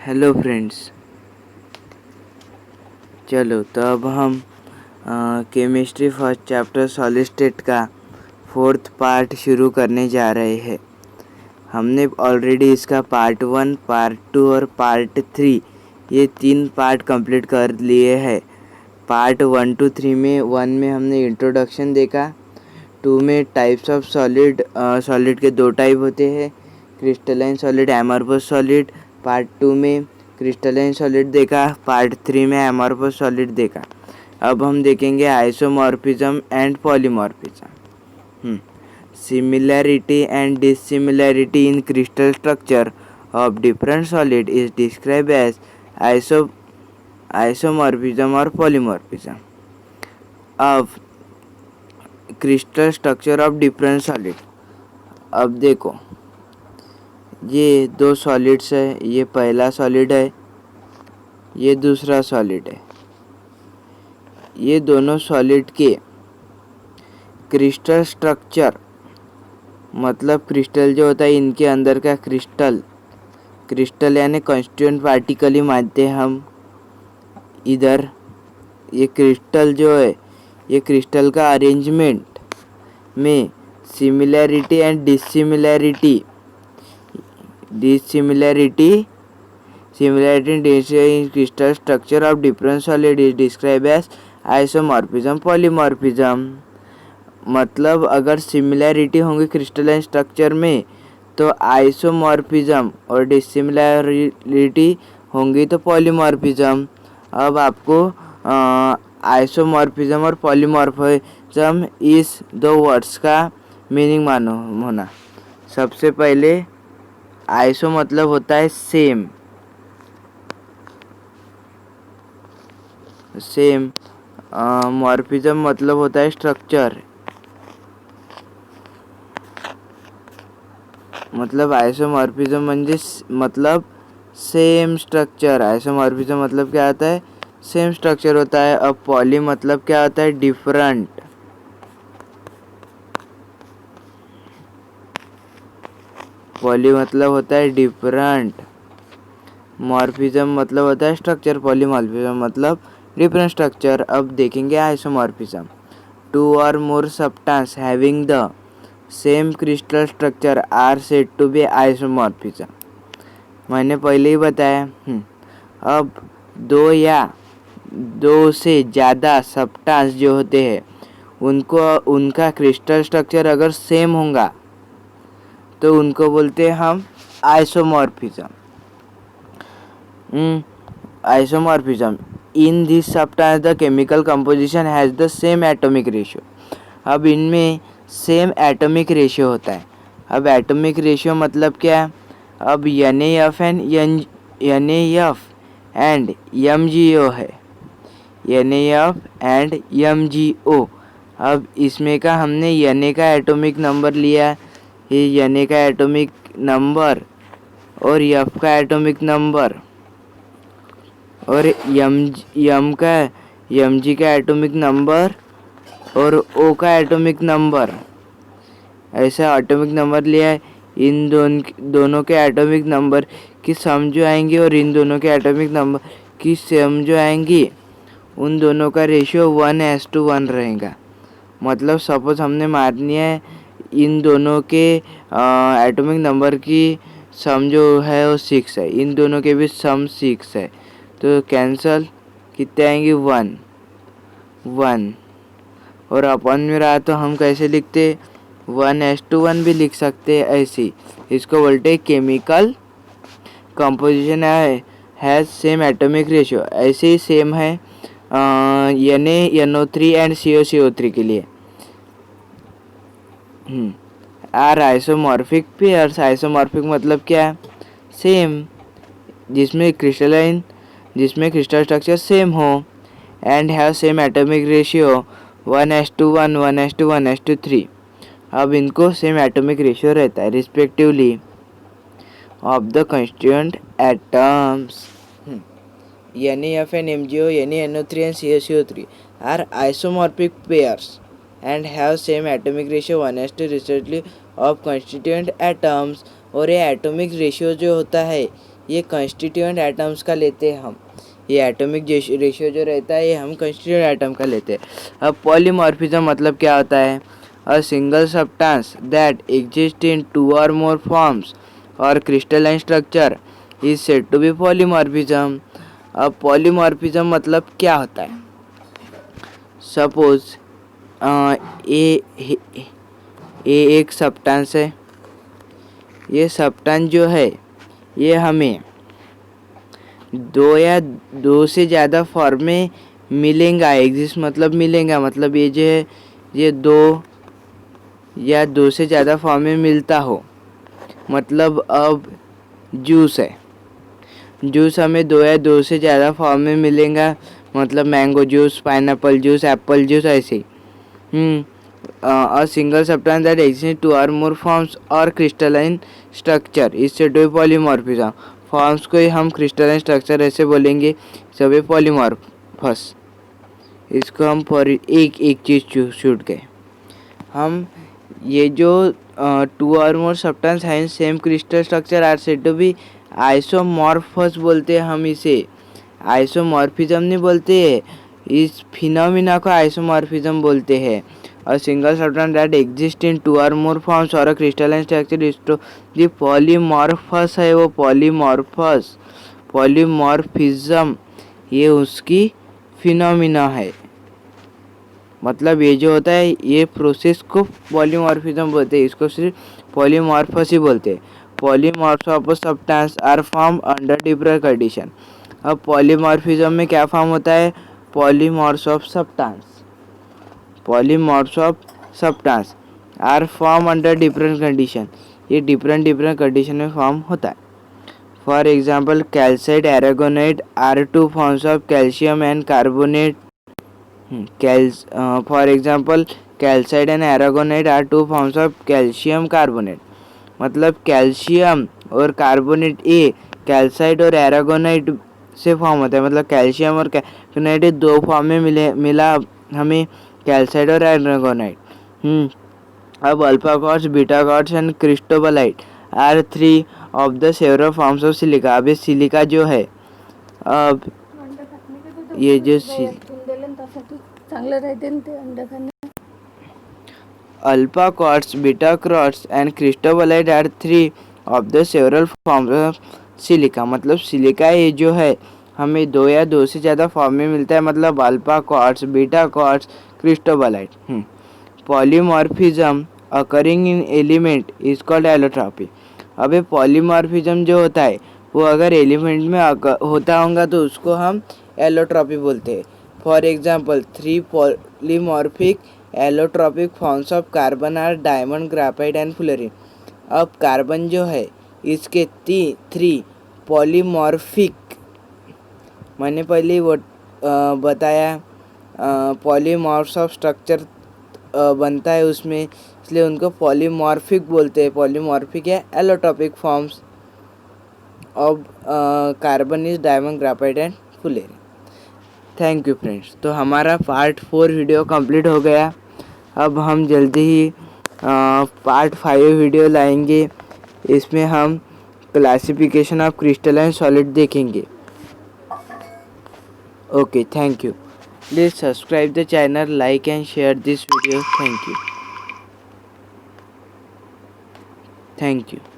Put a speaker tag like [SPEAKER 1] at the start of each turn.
[SPEAKER 1] Hello friends, चलो तो अब हम chemistry first chapter solid state का फोर्थ पार्ट शुरू करने जा रहे हैं। हमने ऑलरेडी इसका पार्ट 1, पार्ट 2 और पार्ट 3 ये 3 पार्ट कंप्लीट कर लिए हैं। पार्ट 1 to 3 में 1 में हमने इंट्रोडक्शन देखा, 2 में टाइप्स ऑफ सॉलिड के 2 टाइप होते हैं, crystalline solid, amorphous solid. Part 2 में क्रिस्टलाइन सॉलिड देखा, पार्ट 3 में एमॉर्फस सॉलिड देखा। अब हम देखेंगे isomorphism and polymorphism. Similarity and dissimilarity in crystal structure of different solid is describe as isomorphism और पॉलीमॉर्फिज्म। अब crystal structure of different solid, अब देखो ये 2 सॉलिड्स है, ये पहला सॉलिड है, ये दूसरा सॉलिड है। ये दोनों सॉलिड के क्रिस्टल स्ट्रक्चर मतलब क्रिस्टल जो होता है, इनके अंदर का क्रिस्टल यानी कॉन्स्टिट्यूएंट पार्टिकल ही मानते हैं हम। इधर ये क्रिस्टल जो है, ये क्रिस्टल का अरेंजमेंट में similarity and dissimilarity in crystal structure of different solid is described as isomorphism, polymorphism. मतलब अगर सिमिलैरिटी होंगी क्रिस्टलाइन स्ट्रक्चर में तो आइसोमॉर्फिज्म और डिसिमिलैरिटी होंगी तो पॉलीमॉर्फिज्म। अब आपको आइसोमॉर्फिज्म और पॉलीमॉर्फिज्म इस 2 वर्ड्स का मीनिंग मालूम होना। सबसे पहले आइसो मतलब होता है सेम, मॉर्फिज्म मतलब होता है स्ट्रक्चर। मतलब आइसोमॉर्फिज्म म्हणजे मतलब सेम स्ट्रक्चर। आइसोमॉर्फिज्म मतलब क्या होता है, सेम स्ट्रक्चर होता है। अब पॉली मतलब क्या होता है, डिफरेंट। पॉली मतलब होता है डिफरेंट, मॉर्फिज्म मतलब होता है स्ट्रक्चर, पॉलीमॉर्फिज्म मतलब डिफरेंट स्ट्रक्चर। अब देखेंगे isomorphism. 2 or more substances having the same crystal structure are said to be isomorphism। मैंने पहले ही बताया। अब 2 या 2 से ज़्यादा सब्सटेंस जो होते हैं उनका क्रिस्टल स्ट्रक्चर अगर सेम होगा तो उनको बोलते हैं हम isomorphism. Isomorphism in this substance the chemical composition has the same atomic ratio. अब इनमें सेम एटॉमिक रेशियो होता है। अब एटॉमिक रेशियो मतलब क्या है, अब NaF एंड MgO है, NaF एंड MgO। अब इसमें का हमने Na का एटॉमिक नंबर लिया, ये Na का एटॉमिक नंबर और F का एटॉमिक नंबर और Mg का एटॉमिक नंबर और O का एटॉमिक नंबर, ऐसा एटॉमिक नंबर लिया है। इन दोनों के एटॉमिक नंबर की सम जो आएंगी और इन दोनों के एटॉमिक नंबर की सम जो आएंगी, उन दोनों का रेशियो 1:1 रहेगा। मतलब सपोज हमने मारनी है इन दोनों के एटॉमिक नंबर की सम जो है वो 6 है, इन दोनों के भी सम 6 है, तो कैंसल कितने आएंगे, 1 और अपन में रहा तो हम कैसे लिखते, 1:1 भी लिख सकते हैं। ऐसी इसको बोलते chemical composition has same atomic ratio. ऐसे ही सेम है NaNO3 एंड COCO3 के लिए। Are isomorphic pairs. आइसोमॉर्फिक मतलब क्या है, सेम, जिसमें क्रिस्टल स्ट्रक्चर सेम हो and have same atomic ratio 1:1, 1:1, 1:3। अब इनको सेम एटॉमिक रेशियो रहता है respectively of the constituent atoms. NaF and MgO, NaNO3 and COCO3 are isomorphic pairs and have same atomic ratio 1:2 respectively of constituent atoms। और ये atomic ratio जो होता है ये कंस्टिट्यूएंट एटम्स का लेते हैं हम। ये एटॉमिक रेशियो जो रहता है ये हम कंस्टिट्यूएंट एटम का लेते हैं। अब पॉलीमॉर्फिज्म मतलब क्या होता है? A single substance that exist in 2 or more forms or crystalline structure is said to be polymorphism. अब पॉलीमॉर्फिज्म मतलब क्या होता है? सपोज ए एक सब्सटेंस है। ये सब्सटेंस जो है ये हमें दो से ज़्यादा फॉर्म में मिलेगा। एग्जिस्ट मतलब मिलेगा, मतलब ये जो है ये दो से ज़्यादा फॉर्म में मिलता हो। मतलब अब जूस है, जूस हमें दो से ज़्यादा फॉर्म में मिलेगा, मतलब mango juice, pineapple juice, apple juice, ऐसे ही। A single substance that exist in 2 or more forms or crystalline structure is said to be polymorphism. Forms को ही हम क्रिस्टलाइन स्ट्रक्चर ऐसे बोलेंगे, सभी पॉलीमॉर्फस। इसको हम एक एक चीज़ छूट गए हम। ये जो 2 or more सब्सटेंस हैं same crystal structure are said to be isomorphous बोलते हैं हम इसे। आइसोमॉर्फिज्म नहीं बोलते, इस फिनोमिना को आइसोमॉर्फिज्म बोलते हैं। A single substance that exists in 2 or more forms और crystalline structure is to the polymorphous है, वो पॉलीमॉर्फिज्म ये उसकी फिनोमिना है। मतलब ये जो होता है ये प्रोसेस को पॉलीमॉर्फिज्म बोलते हैं, इसको सिर्फ पॉलीमॉर्फस ही बोलते हैं। Polymorphs of substance are form under different condition. अब पॉलीमॉर्फिज्म में क्या फॉर्म होता है? Polymorphs of substance are form under different condition. ये डिफरेंट कंडीशन में फॉर्म होता है। For example calcite, aragonite are 2 forms of calcium and carbonate. For example calcite and aragonite are 2 forms of calcium carbonate. मतलब calcium और carbonate ये calcite और aragonite से form होता है। मतलब कैल्शियम और कार्बोनेट दो फॉर्म में मिला हमें कैल्साइट और एरागोनाइट। अब alpha quartz, beta quartz and cristobalite are 3 of the several forms of silica. अब ये सिलिका जो है, अब ये जो alpha quartz, beta quartz and cristobalite are 3 of the several forms of silica. मतलब सिलिका ये जो है हमें दो से ज़्यादा फॉर्म में मिलता है, मतलब alpha quartz, beta quartz, cristobalite. Polymorphism occurring in element is called allotropy. अब ये पॉलीमॉर्फिज्म जो होता है वो अगर एलिमेंट में होता होगा तो उसको हम एलोट्रॉपी बोलते हैं। For example 3 polymorphic allotropic forms of carbon are diamond, graphite and fluorine. अब कार्बन जो है इसके 3 पॉलीमॉर्फिक, मैंने पहले वो बताया पॉलीमॉर्फ्स ऑफ स्ट्रक्चर बनता है उसमें, इसलिए उनको पॉलीमॉर्फिक बोलते हैं। पॉलीमॉर्फिक है allotropic forms of carbon is diamond, graphite and fluorine. Thank you friends. तो हमारा पार्ट 4 वीडियो कंप्लीट हो गया। अब हम जल्दी ही पार्ट 5 वीडियो लाएंगे। इसमें हम क्लासिफिकेशन ऑफ क्रिस्टलाइन सॉलिड देखेंगे। Okay, thank you. Please subscribe the channel, like and share this video. Thank you.